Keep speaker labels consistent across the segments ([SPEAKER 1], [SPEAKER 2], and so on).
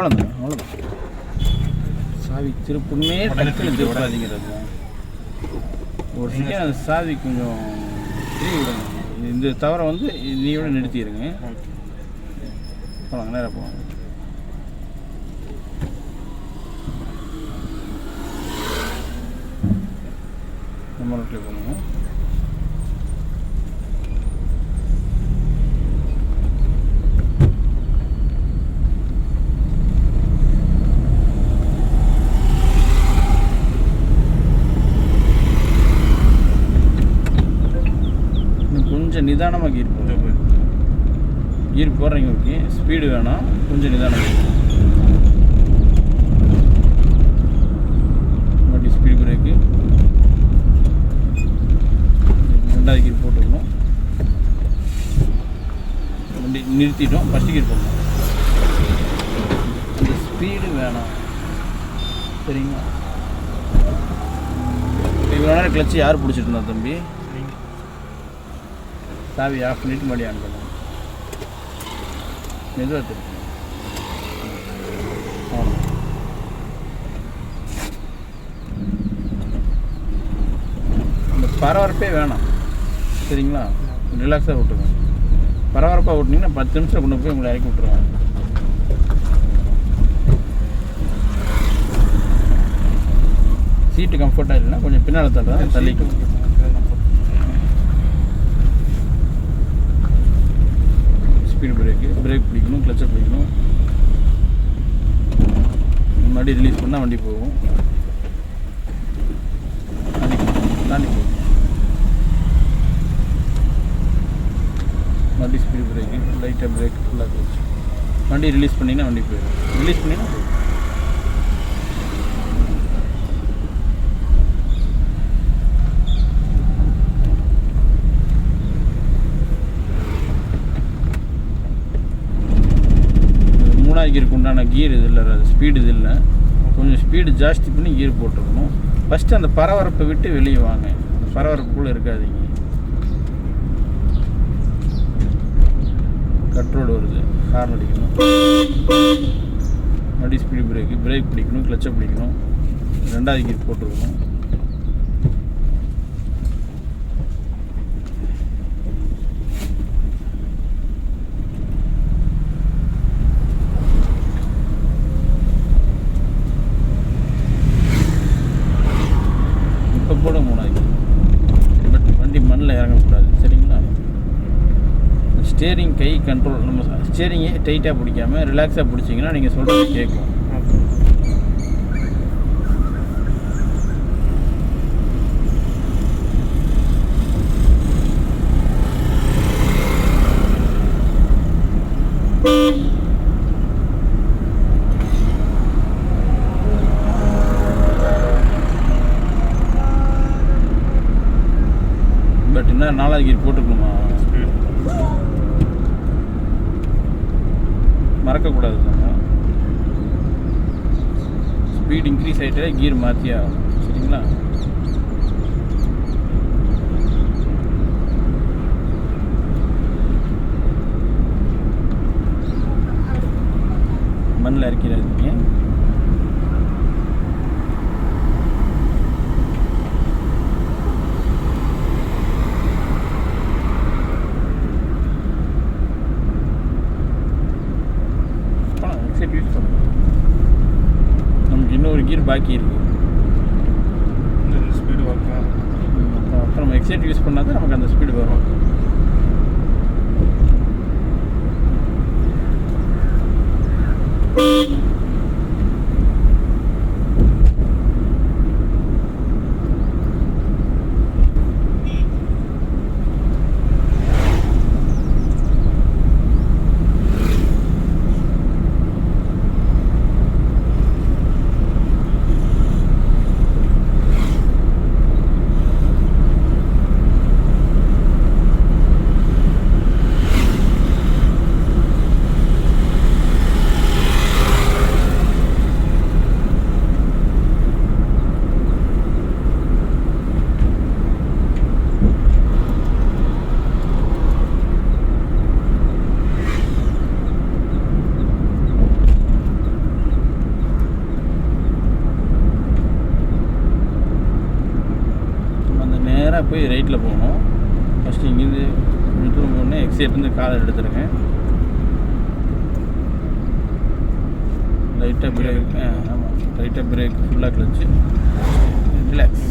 [SPEAKER 1] அவ்வளோதான் அவ்வளோதான். சாவி திருப்புமே டக்குன்னு திருப்பாதீங்கிறது. ஒரு செகண்ட் அந்த சாவி கொஞ்சம் திரும்பி விடுங்க. இந்த தவிர வந்து நீயோட நிறுத்திடுங்க. போகலாங்க, நேராக போவாங்க. நம்ம ரோட்டில் போகணுங்க. கொஞ்சம் நிதானமாக கீர் போடுங்க. கீர் போடுறீங்க, ஓகே. ஸ்பீடு வேணாம், கொஞ்சம் நிதானமாக. மறுபடியும் ஸ்பீடு பிரேக்கு. ரெண்டாவது கீர் போட்டுக்கணும். வண்டி நிறுத்திட்டோம், ஃபஸ்ட்டு கீர் போடணும். அந்த ஸ்பீடு வேணாம், சரிங்களா? இவ்வளோ நேரம் கிளச்சு யார் பிடிச்சிட்டு இருந்தா தம்பி? சாவி ஆஃப் பண்ணிவிட்டு மறுபடியும் ஆன் பண்ணுவோம். மெதுவாக திருப்பி. அந்த பரபரப்பே வேணாம், சரிங்களா? ரிலாக்ஸாக விட்டுருங்க. பரபரப்பாக விட்டிங்கன்னா 10 நிமிஷம் கொண்டு போய் உங்களை இறக்கி விட்ருவாங்க. சீட்டு கம்ஃபர்ட்டாக இல்லைன்னா கொஞ்சம் பின்னால் தள்ளுறேன், தள்ளிட்டு. ஸ்பீடு பிரேக் பிடிக்கணும், கிளச்சை பிடிக்கணும். முன்னாடி ரிலீஸ் பண்ணால் வண்டி போகும். தாண்டி போகும். வண்டி ஸ்பீடு பிரேக்கு, லைட்டாக பிரேக், ஃபுல்லாக கிளச். வண்டி ரிலீஸ் பண்ணிங்கன்னா வண்டி போயிடும். ரிலீஸ் பண்ணிங்கன்னா போயிடும். கீருக்கு உண்டான கீர் இது இல்லை, அது ஸ்பீடு இது இல்லை. கொஞ்சம் ஸ்பீடு ஜாஸ்தி பண்ணி கீர் போட்டுருக்கணும். ஃபஸ்ட்டு அந்த பரபரப்பை விட்டு வெளியே வாங்க. அந்த பரபரப்புக்குள்ளே இருக்காதீங்க. கட் ரோடு வருது, ஹார்ன் அடிக்கணும். மறுபடியும் ஸ்பீடு பிரேக் பிடிக்கணும், கிளச்சை பிடிக்கணும். ரெண்டாவது கீர் போட்டுருக்கணும். போட மூணாவது. பட் வண்டி மண்ணில் இறங்கக்கூடாது, சரிங்களா? ஸ்டேரிங் கை கண்ட்ரோல். நம்ம ஸ்டேரிங்கை டைட்டாக பிடிக்காமல் ரிலாக்ஸாக பிடிச்சிங்கன்னா நீங்கள் சொல்கிறது கேட்கும். பட் என்ன 4வது கீர் போட்டுக்கணுமா? மறக்கக்கூடாது தாங்க. ஸ்பீட் இன்க்ரீஸ் ஆகிட்டே கீர் மாற்றி ஆகணும், சரிங்களா? மண்ணில் இறக்கிறாதீங்க. யூஸ் பண்ணுவோம். நமக்கு இன்னொரு கீர் பாக்கி இருக்குது. ஸ்பீடு வரலாம். அப்புறம் நம்ம எக்ஸைட் யூஸ் பண்ணால் தான் நமக்கு அந்த ஸ்பீடு வரும். போய் ரைட்டில் போகணும். ஃபஸ்ட்டு இங்கேருந்து கொஞ்சம் தூரம் போகணுன்னா எக்ஸைட்லேருந்து காலை எடுத்துருங்க. லைட்டாக பிரேக், ஆமாம் லைட்டாக பிரேக், ஃபுல்லாக கிளச்சு, ரிலாக்ஸ்.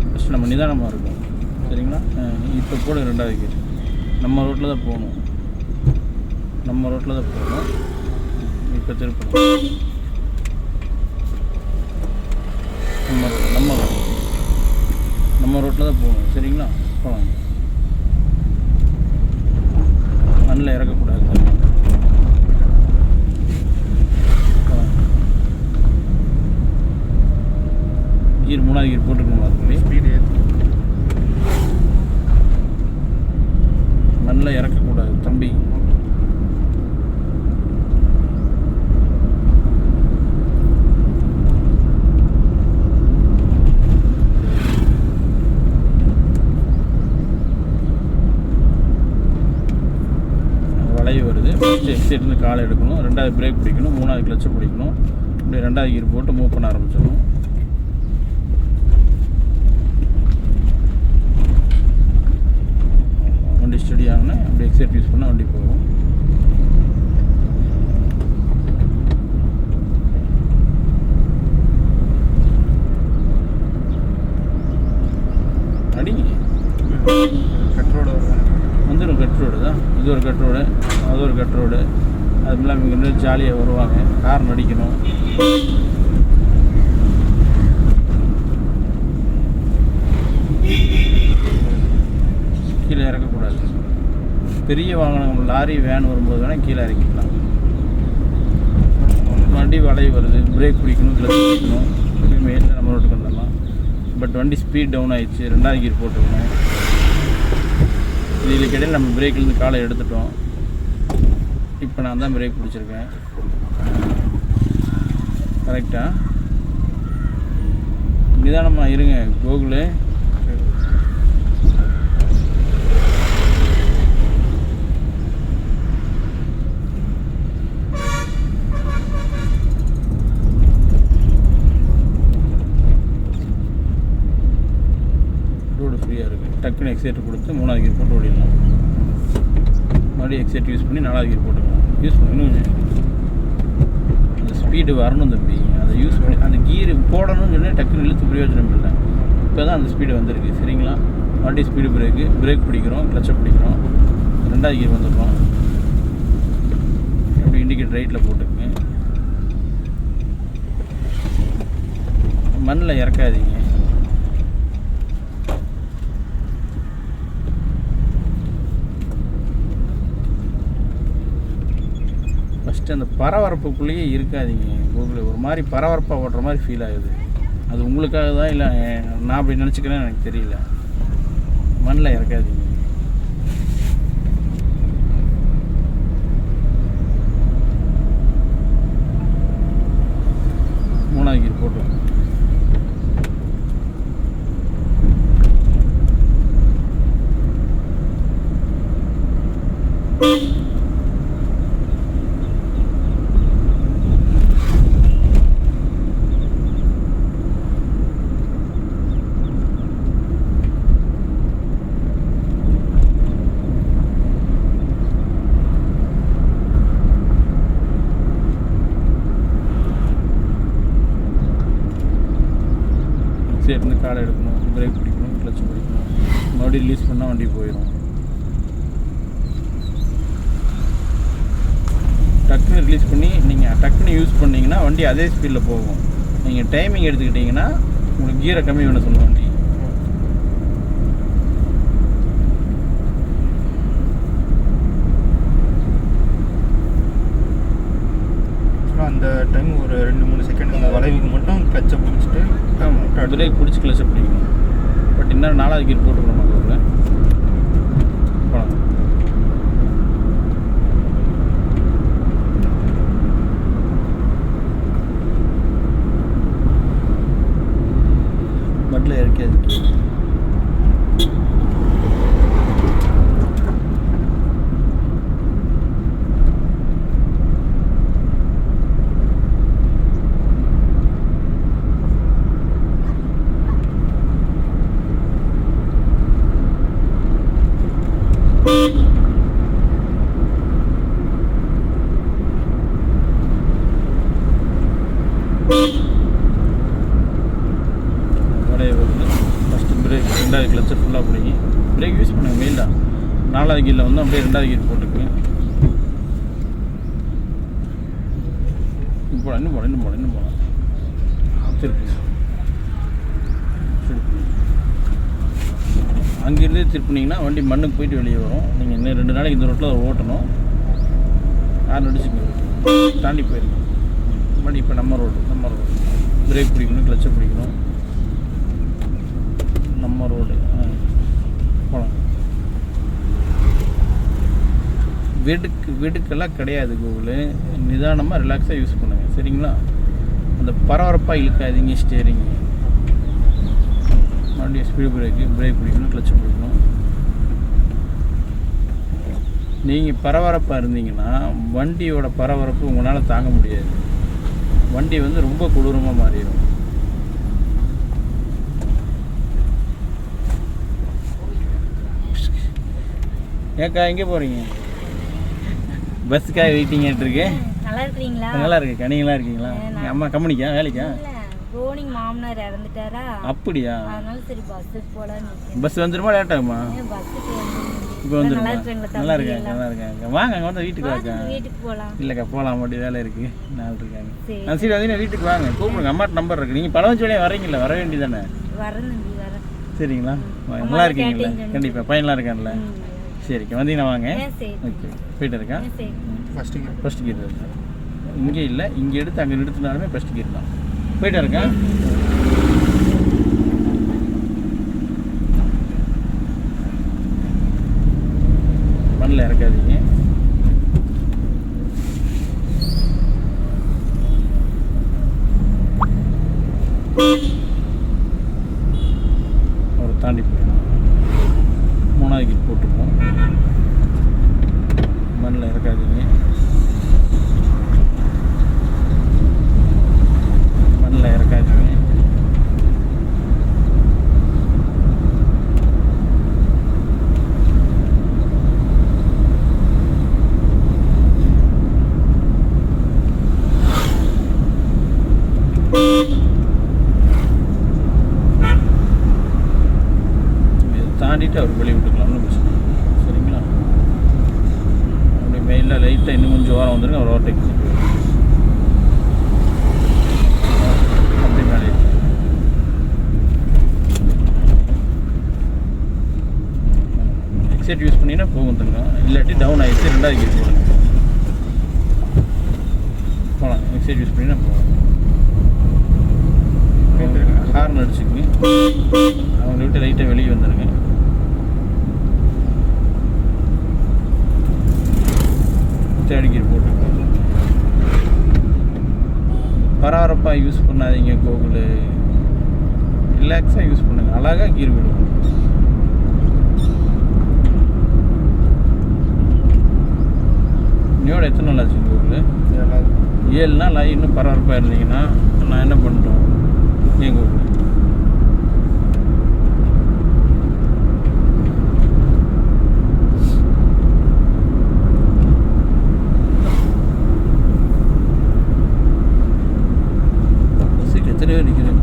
[SPEAKER 1] ஃபஸ்ட்டு நம்ம நிதானமாக இருக்கும். சரிங்களா? இப்போ போட 2வது கீர். நம்ம ரோட்டில் தான் போகணும். இப்போ திருப்பணும். நம்ம ரோட்டில் தான் போகணும். சரிங்களா? போகலாம். மண்ணில் இறக்கக்கூடாது. கீர் 3வது கீர் போட்டுருக்கணும். அதுக்குள்ளே ஸ்பீடு மண்ணில் இறக்கக்கூடாது தம்பி. வளைவு வருது. ஃபஸ்ட்டு எக்ஸைட்லேருந்து காலை எடுக்கணும். 2வது பிரேக் பிடிக்கணும். 3வது கிளச்சை பிடிக்கணும். அப்படியே 2வது கீர் போட்டு மூவ் பண்ண ஆரம்பிச்சிடணும். வண்டி ஸ்டடி ஆகுனா அப்படி எக்ஸைட் யூஸ் பண்ணால் வண்டி போகும். அடிங்க
[SPEAKER 2] கட் ரோடு
[SPEAKER 1] வந்துடும். கட் ரோடு தான். இது ஒரு கட் ரோடு, அது ஒரு கட் ரோடு. அது இல்லாமல் இங்கே இருந்து ஜாலியாக வருவாங்க. கார் நடிக்கணும். கீழே இறக்கக்கூடாது. பெரிய வாகனம் லாரி வேன் வரும்போது வேணால் கீழே இறக்கிக்கலாம். வண்டி வளைவு வருது, பிரேக் பிடிக்கணும், கிளச் பிடிக்கணும். மேலே நம்ம ரோட்டுக்கு வந்துடலாம். பட் வண்டி ஸ்பீட் டவுன் ஆகிடுச்சு. 2வது கீர் போட்டுக்கணும். இதுக்கு இடையில் நம்ம பிரேக்லேருந்து காலை எடுத்துட்டோம். இப்போ நான் தான் பிரேக் பிடிச்சிருக்கேன். கரெக்டாக நிதானமாக இருங்க கோகுலு. ரோடு ஃப்ரீயாக இருக்குது. டக்குன்னு எக்ஸைட் கொடுத்து 3வது கீர் போட்டு ஓடிடலாம். மறுபடியும் எக்ஸைட் யூஸ் பண்ணி 4வது கீர் போட்டுக்கலாம். யூஸ் பண்ணணும். அந்த ஸ்பீடு வரணும் தம்பி. அதை யூஸ் பண்ணி அந்த கீர் போடணும்னு சொன்னால் டக்குன்னு இழுத்து பிரயோஜனம் இல்லை. இப்போ தான் அந்த ஸ்பீடு வந்திருக்கு. சரிங்களா? மறுபடியும் ஸ்பீடு பிரேக் பிடிக்கிறோம், கிளச்சை பிடிக்கிறோம். 2வது கீர் வந்துடுறோம். அப்படி இண்டிகேட் ரைட்டில் போட்டுக்குங்க. மண்ணில் இறக்காதீங்க. ஃபஸ்ட்டு அந்த பரபரப்புக்குள்ளேயே இருக்காதீங்க கூகுள். ஒரு மாதிரி பரபரப்பாக ஓட்டுற மாதிரி ஃபீல் ஆகுது. அது உங்களுக்காக தான் இல்லை நான் அப்படி நினச்சிக்கிறேன்னு எனக்கு தெரியல. மண்ணில் இறக்காதீங்க. மூணாவது கீர் போட்டு இருந்து காலை எடுக்கணும், பிரேக் பிடிக்கணும், கிளச் பிடிக்கணும். மறுபடியும் ரிலீஸ் பண்ணால் வண்டி போயிடும். டக்குன்னு ரிலீஸ் பண்ணி நீங்கள் டக்குன்னு யூஸ் பண்ணிங்கன்னா வண்டி அதே ஸ்பீடில் போகும். நீங்கள் டைமிங் எடுத்துக்கிட்டிங்கன்னா உங்களுக்கு கீரை கம்மி பண்ண சொல்லுவோம் வண்டி.
[SPEAKER 2] அந்த டைம் ஒரு 2-3 செகண்ட் இந்த வளைவுக்கு மட்டும் கிளச்சை பிடிச்சிட்டு
[SPEAKER 1] பிரேக் பிடிச்சி கிளச்சை பிடிக்கணும். பட் இன்னும் 4வது கீர் போட்டுக்கணும் நம்ம போகலாம். மட்டில் இறக்காது. 4வது கீரில் வந்து அப்படியே 2வது கீர் போட்டுக்குங்க. இன்னும் போகலாம் திருப்பி அங்கேருந்தே திருப்பினீங்கன்னா வண்டி மண்ணுக்கு போயிட்டு வெளியே வரும். நீங்கள் இன்னும் 2 நாளைக்கு இந்த ரோட்டில் ஓட்டணும். யாரும் அடிச்சுக்கணும், தாண்டி போயிருங்க வண்டி. இப்போ நம்ம ரோடு பிரேக் பிடிக்கணும், கிளச்சை பிடிக்கணும். நம்ம ரோடு போகலாம். வெடுக்கெல்லாம் கிடையாது. கூகுள் நிதானமாக ரிலாக்ஸாக யூஸ் பண்ணுங்கள், சரிங்களா? அந்த பரபரப்பாக இழுக்காதீங்க ஸ்டேரிங். வண்டி ஸ்பீடு பிரேக் பிடிக்கணும், கிளச்சு பிடிக்கணும். நீங்கள் பரபரப்பாக இருந்தீங்கன்னா வண்டியோட பரபரப்பு உங்களால் தாங்க முடியாது. வண்டி வந்து ரொம்ப கொடூரமாக மாறிடும். ஏக்கா எங்கே போகிறீங்க? பஸ்ஸுக்காக வெயிட்டிங் ஆகிட்டுருக்கு.
[SPEAKER 3] நல்லா இருக்கீங்களா?
[SPEAKER 1] நல்லா இருக்கு. கனிங்களா இருக்கீங்களா? அம்மா கம்பெனிக்கா வேலைக்கா?
[SPEAKER 3] ரோனிங் மாமனார் இறந்துட்டாரா,
[SPEAKER 1] அப்படியா?
[SPEAKER 3] அதனால சரி பஸ்ஸுக்கு போகலான்னு.
[SPEAKER 1] பஸ் வந்துருமா லேட் ஆகுமா?
[SPEAKER 3] பஸ்ஸுக்கு
[SPEAKER 1] இப்போ வந்துருமா? நல்லா இருக்காங்க. வாங்க அங்கே வந்து வீட்டுக்கு வாங்க.
[SPEAKER 3] வீட்டுக்கு போகலாம்.
[SPEAKER 1] இல்லைக்கா போகலாம், மட்டும் வேலை இருக்குது, நாள் இருக்காங்க. சரி வந்து வீட்டுக்கு வாங்க, கூப்பிடுங்க. அம்மாட்ட நம்பர் இருக்குது. நீங்கள் பழவஞ்சி வழியாக வரீங்களா? வர வேண்டியதானே?
[SPEAKER 3] வரேன் தம்பி, வரேன்.
[SPEAKER 1] சரிங்களா? நல்லா இருக்கீங்களா? கண்டிப்பாக பையன்லாம் இருக்கான்ல? சரிக்கா, வந்தீங்கன்னா வாங்க. ஓகே, போயிட்டு இருக்கேன். ஃபஸ்ட் கீர் இருக்கா? இங்கே இல்லை, இங்கே எடுத்து அங்கே நிறுத்தினாலுமே ஃபஸ்ட் கீர் தான். போயிட்டு இருக்கேன். மண்ணில் இறக்காதீங்க. ஒரு தாண்டி போயிடும். 3வது கீர் போட்டுருப்போம். மண்ணில் இறக்காதீங்க. மண்ணில் இறக்காதீங்க. தாண்டிட்டு அவர் வெளியே விட்டுக்கலாம்னு பிரச்சனை, சரிங்களா? அப்படி மெயிலில் லைட்டாக இன்னும் கொஞ்சம் ஓரம் வந்துருங்க, அவர் ஓவர்டேக் பண்ணிட்டு அப்படி மேலே எக்ஸைட் யூஸ் பண்ணிங்கன்னா போகும் தங்க. இல்லாட்டி டவுன் ஆகிடுச்சு, 2வது கீர் போடுங்க. போகலாம், எக்ஸைட் யூஸ் பண்ணிங்கன்னா போகலாம். ஹார்ன் அடிச்சுக்குங்க. அவங்க விட்டு லைட்டாக வெளியே வந்துடுங்க. தேர்ட் போட்டு பரபரப்பாக யூஸ் பண்ணாதீங்க. கூகுள் ரிலாக்ஸாக யூஸ் பண்ணுங்கள். அழகாக கீர் விடும். இன்னையோட எத்தனை நாள் ஆச்சு கூகுள்? 7 நாள் ஆகி இன்னும் பரபரப்பாக இருந்தீங்கன்னா நான் என்ன பண்ணுறோம்? ஏன் கூகுள் எத்தனை பேர் நிற்கிறேன்?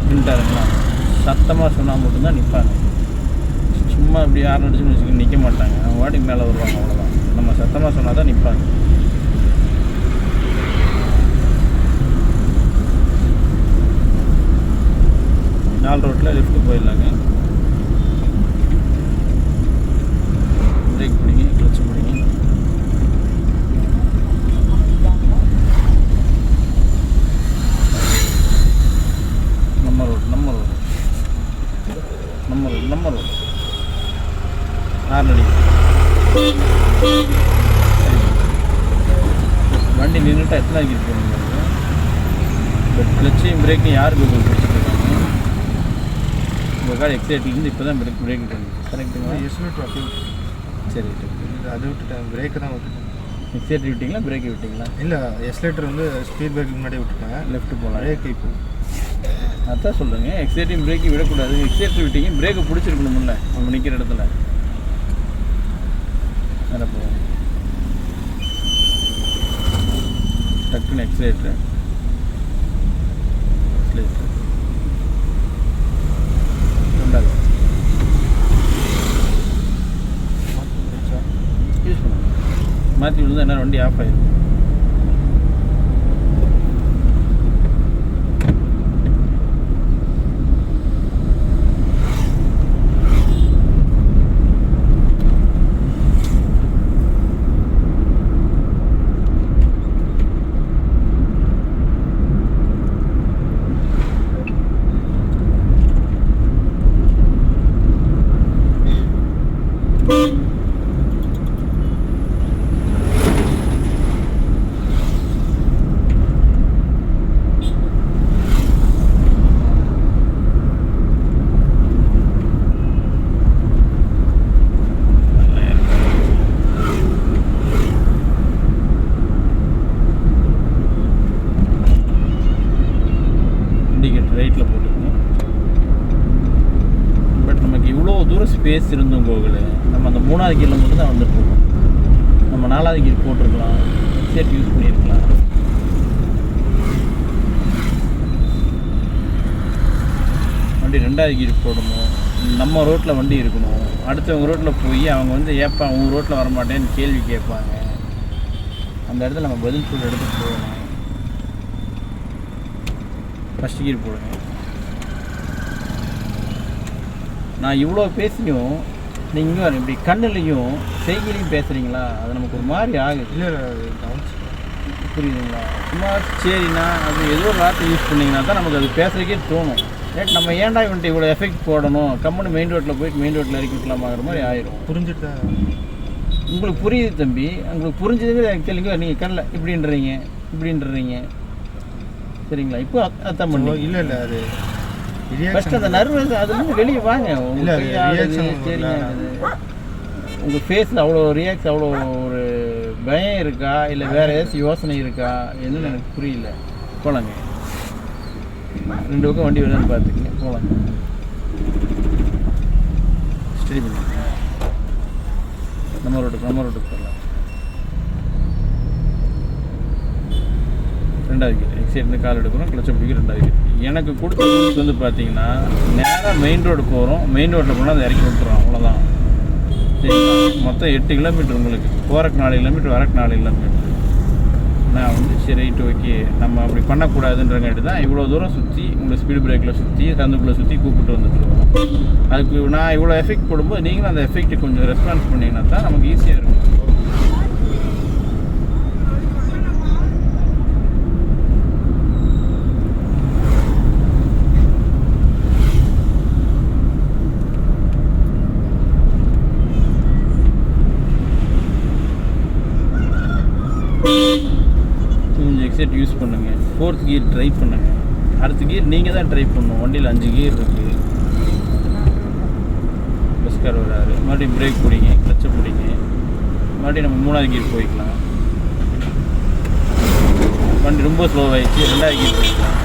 [SPEAKER 1] நின்ட்டாருங்களா? சத்தமாக சொன்னால் மட்டும்தான் நிற்பாங்க. சும்மா இப்படி யாரும் அடிச்சுன்னு வச்சுக்கிட்டு நிற்க மாட்டாங்க. அவங்க வாட்டிக்கு மேலே வருவாங்க, அவ்வளோதான். நம்ம சத்தமாக சொன்னால் தான் நிற்பாங்க. நாலு ரோட்டில் லெஃப்ட்டு போயிடலாங்க. பிரேக் பிடிங்க, கிளச்சு பிடிங்க. நம்ம ரோடு ஹார்ன் அடி. வண்டி நின்றுட்டா எத்தனை கீர் போகணும்? பட் கிளச்சையும் பிரேக்கையும் யாருக்கு பிடிச்சிட்டு இருக்காங்க? உங்கள் கார் எக்ஸைட்லேருந்து இப்போ தான் பிரேக் விட்டுருந்துச்சு கரெக்டுங்களா?
[SPEAKER 2] எஸ்லேட்டர் அப்படியே விட்டுட்டேன்.
[SPEAKER 1] சரி
[SPEAKER 2] அது விட்டுட்டேன், பிரேக்கை தான் விட்டுட்டேன்.
[SPEAKER 1] எக்ஸைட் விட்டிங்களா பிரேக் விட்டிங்களா?
[SPEAKER 2] இல்லை, எஸ்லேட்டர் வந்து ஸ்பீட் பிரேக்கு முன்னாடியே விட்டுட்டேன்.
[SPEAKER 1] லெஃப்ட்டு போகலாம்.
[SPEAKER 2] பிரேக் இப்போ
[SPEAKER 1] அதான் சொல்லுங்க, எக்ஸைட்டிங் பிரேக்கு விடக்கூடாது. எக்ஸைட் விட்டீங்க பிரேக்கை பிடிச்சிருக்கணும்ல நம்ம நிற்கிற இடத்துல. வேறு போகும் டக்குன்னு எக்ஸைட்ரு ரெண்டாவது யூஸ் பண்ணுங்க. மாற்றி விழுந்தா என்ன வண்டி ஆஃப் ஆயிடும். ரைட்டில் போட்டுக்கணும். பட் நமக்கு இவ்வளோ தூரம் ஸ்பேஸ் இருந்தும் கோகுல், நம்ம அந்த 3வது கீரில் மட்டும் தான் வந்துட்டுருக்கோம். நம்ம 4வது கீர் போட்டிருக்கலாம், செட் யூஸ் பண்ணியிருக்கலாம். வண்டி 2வது கீர் போடணும். நம்ம ரோட்டில் வண்டி இருக்கணும். அடுத்தவங்க ரோட்டில் போய் அவங்க வந்து ஏப்பா உங்கள் ரோட்டில் வரமாட்டேன்னு கேள்வி கேட்பாங்க. அந்த இடத்துல நம்ம பதில் சொல்ல எடுத்துகிட்டு போகணும். ஃபஸ்ட் கீர் போடுங்க. நான் இவ்வளோ பேசியும் நீங்கள் இப்படி கண்ணுலையும் செய்கையிலையும் பேசுகிறீங்களா? அது நமக்கு ஒரு மாதிரி ஆகுது.
[SPEAKER 2] இல்லை
[SPEAKER 1] புரியுதுங்களா? சும்மா சரிண்ணா அது ஏதோ ஒரு வார்த்தை யூஸ் பண்ணிங்கன்னா தான் நமக்கு அது பேசுறதுக்கே தோணும். ரேட் நம்ம ஏன்டா இவன்ட்டு இவ்வளோ எஃபெக்ட் போடணும், கம்முன்னு மெயின் ரோட்டில் போயிட்டு மெயின் ரோட்டில் இறக்கி விட்டலாமாங்கிற மாதிரி ஆயிரும்.
[SPEAKER 2] புரிஞ்சுட்டு தான்
[SPEAKER 1] உங்களுக்கு புரியுது தம்பி. உங்களுக்கு புரிஞ்சதுங்கிறது எனக்கு தெரியல. நீங்கள் கண்ணில் இப்படின்றீங்க சரிங்களா? இப்போ அர்த்தம் பண்ணி
[SPEAKER 2] இல்லை அது
[SPEAKER 1] ஃபஸ்ட்டு அந்த நர்வஸ் அதுலேருந்து வெளியே வாங்க. சரிங்க, உங்கள் ஃபேஸில் அவ்வளோ ரியாக்ஸ் அவ்வளோ ஒரு பயம் இருக்கா இல்லை வேறு ஏதாச்சும் யோசனை இருக்கா என்னன்னு எனக்கு புரியல. போகலாங்க, 2 பக்கம் வண்டி வருதுன்னு பார்த்துக்கங்க. போகலாங்க, ஸ்டடி பண்ணுங்க. நம்ம ரோட்டுக்கு போகலாம். 2வது கீர் எக்ஸைட்னு கால் எடுக்கிறோம், கிளச்சை பிடிக்கும். 2வது கீர் எனக்கு கொடுத்த ரூல்ஸ் வந்து பார்த்தீங்கன்னா நேராக மெயின் ரோடுக்கு போகிறோம். மெயின் ரோட்டில் போனால் அதை இறக்கி விட்டுறோம், அவ்வளோதான். சரிங்களா? மொத்தம் 8 கிலோமீட்டர் உங்களுக்கு. போகிறக்கு 4 கிலோமீட்டர், வரக்கு 4 கிலோமீட்டர். நான் வந்து சரி ரைட்டு ஓகே நம்ம அப்படி பண்ணக்கூடாதுன்றங்காட்டி தான் இவ்வளோ தூரம் சுற்றி உங்களை ஸ்பீடு பிரேக்கில் சுற்றி சந்துக்குள்ளே சுற்றி கூப்பிட்டு வந்துட்டுருக்கோம். அதுக்கு நான் இவ்வளோ எஃபெக்ட் போடும்போது நீங்களும் அந்த எஃபெக்ட்டு கொஞ்சம் ரெஸ்பான்ஸ் பண்ணிங்கன்னா தான் நமக்கு ஈஸியாக இருக்கும். கொஞ்சம் எக்ஸைட் யூஸ் பண்ணுங்கள். 4th கீர் ட்ரை பண்ணுங்கள். அடுத்த கீர் நீங்கள் தான் ட்ரை பண்ணணும். வண்டியில் 5 கீர் இருக்குது. பஸ்கார் வராரு, மறுபடியும் பிரேக் பிடிங்க, கிளச்சை பிடிங்க. மறுபடியும் நம்ம 3வது கீர் போய்க்கலாம். வண்டி ரொம்ப ஸ்லோவாகிடுச்சு, 2வது கீர் போய்க்கலாம்.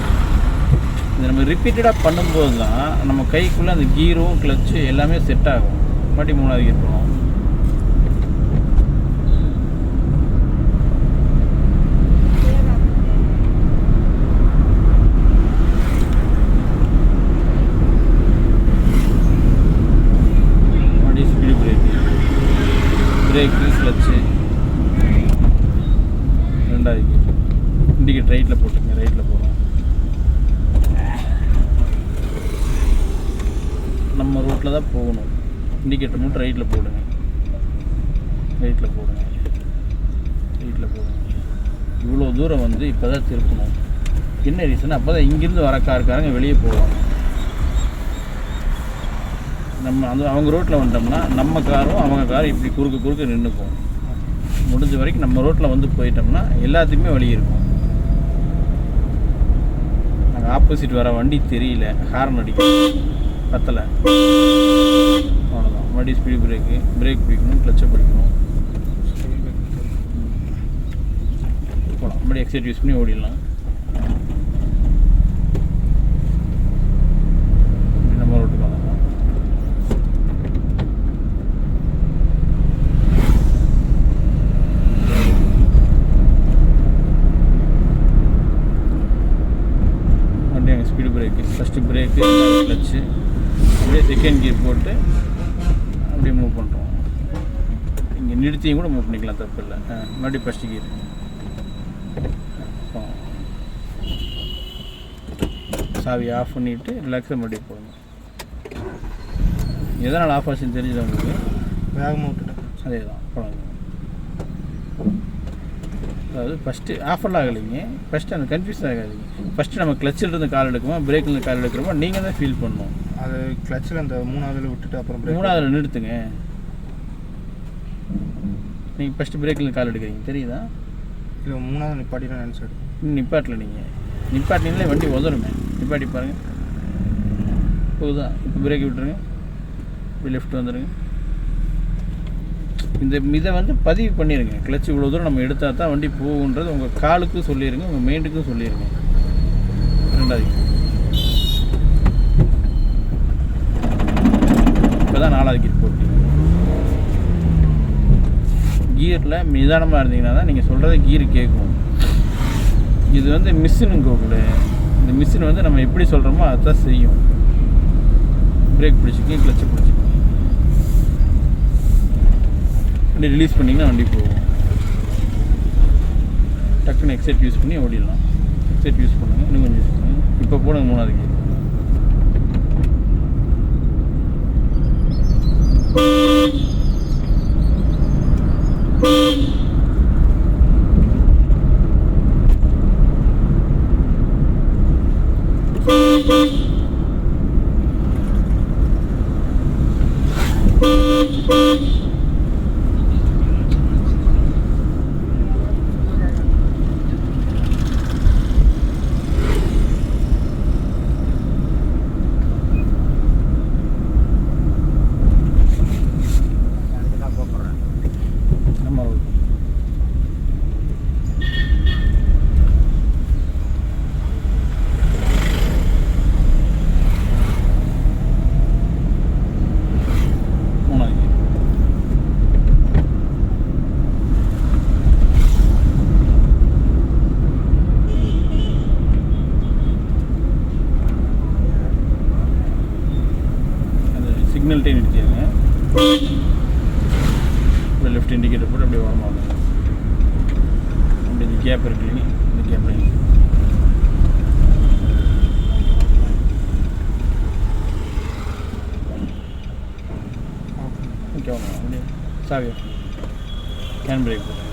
[SPEAKER 1] இது நம்ம ரிப்பீட்டடாக பண்ணும்போது தான் நம்ம கைக்குள்ளே அந்த கீரும் கிளச்சு எல்லாமே செட் ஆகும். மறுபடியும் 3வது கீர் போகணும். பிரேக்கு கிளச்சு 2வது கீர் இண்டிகேட் ரைட்டில் போட்டுங்க. ரைட்டில் போகிறோம். நம்ம ரோட்டில் தான் போகணும். இண்டிகேட்டர் மட்டும் ரைட்டில் போடுங்க. இவ்வளோ தூரம் வந்து இப்போ தான் திருப்பணும். என்ன ரீசன்? அப்போ தான் இங்கேருந்து வர காருக்காரங்க வெளியே போவாங்க. நம்ம அவங்க ரோட்டில் வந்துட்டோம்னா நம்ம காரும் அவங்க காரும் இப்படி குறுக்க நின்றுக்கும். முடிஞ்ச வரைக்கும் நம்ம ரோட்டில் வந்து போயிட்டோம்னா எல்லாத்துக்குமே வழி இருக்கும். நாங்கள் ஆப்போசிட் வர வண்டி தெரியல, ஹார்ன் அடிக்கும். பத்தலை, அவ்வளோதான். மறுபடியும் ஸ்பீடு பிரேக் பிடிக்கணும், கிளச்சை பிடிக்கணும், போகலாம். மறுபடியும் எக்ஸைட் யூஸ் பண்ணி ஓடிடலாம். நம்ம ரோட்டுக்கு வரலாம். மறுபடியும் speed brake, first brake, clutch, அப்படியே செகண்ட் கியர் போட்டு அப்படியே மூவ் பண்ணுறோம். இங்கே நிறுத்தியும் கூட மூவ் பண்ணிக்கலாம், தப்பு இல்லை. மறுபடியும் ஃபஸ்ட்டு கியர், சாவி ஆஃப் பண்ணிவிட்டு ரிலாக்ஸாக மறுபடியும் போடுங்க. எதனால் ஆஃப் ஆச்சுன்னு தெரிஞ்சுது உங்களுக்கு?
[SPEAKER 2] வேகமாக விட்டுட்டேன்.
[SPEAKER 1] அதே தான் போடுங்க. அதாவது ஃபஸ்ட்டு ஆஃபர்லாம் ஆகலைங்க, ஃபஸ்ட்டு அந்த கன்ஃபியூஸ் ஆகாதீங்க. ஃபஸ்ட்டு நம்ம கிளச்சில் இருந்து கால் எடுக்குமா, பிரேக்கில் இருந்து கால் எடுக்கிறோமா, நீங்கள் தான் ஃபீல் பண்ணணும்.
[SPEAKER 2] அது கிளச்சில் அந்த 3ஆவதுல விட்டுட்டு அப்புறம் பிரேக்.
[SPEAKER 1] 3ஆவதுல நிறுத்துங்க. நீங்கள் ஃபஸ்ட்டு பிரேக்கில் கால் எடுக்கிறீங்க, தெரியுதா?
[SPEAKER 2] இல்லை 3ஆவது நிப்பாட்டிலாம் நினச்சி
[SPEAKER 1] நிப்பாட்டில் நிப்பாட்டினீங்களே வண்டி உதருமே. நிப்பாட்டி பாருங்கள், போகுதா? இப்போ பிரேக் விட்டுருங்க, இப்படி லெஃப்ட் வந்துடுங்க. இதை வந்து பதிவு பண்ணிடுங்க. கிளச் இவ்வளோ தூரம் நம்ம எடுத்தால் தான் வண்டி போகுன்றது உங்கள் காலுக்கும் சொல்லிடுங்க, உங்கள் மைண்டுக்கும் சொல்லிடுங்க. ரெண்டாவது இப்போ தான் 4ஆவது கியர் போட்டு கியரில் நிதானமாக இருந்தீங்கன்னா தான் நீங்கள் சொல்கிறத கீர் கேட்கும். இது வந்து மிஷினுங்க கூட, இந்த மிஷின் வந்து நம்ம எப்படி சொல்கிறோமோ அதுதான் செய்யும். பிரேக் பிடிச்சிக்க, கிளச்சை பிடிச்சிக்க, வண்டி ரிலீஸ் பண்ணிங்கன்னா வண்டி போகும். டக்குன்னு எக்ஸைட் யூஸ் பண்ணி ஓடிடலாம். எக்ஸைட் யூஸ் பண்ணுங்கள், இன்னும் கொஞ்சம் யூஸ் பண்ணுங்கள். இப்போ போடுங்க 3ஆவது கியர். நம்ம சிக்னல்ட்டே நிறுத்திடுங்க. இப்போ லெஃப்ட் இண்டிகேட்டர் போட்டு அப்படியே வரமாங்க. அப்படி இந்த கேப் இருக்கு இல்லைங்க, இந்த கேப்பில் ஓகே அப்படியே சாவி ஹேண்ட் பிரேக் போடுங்க.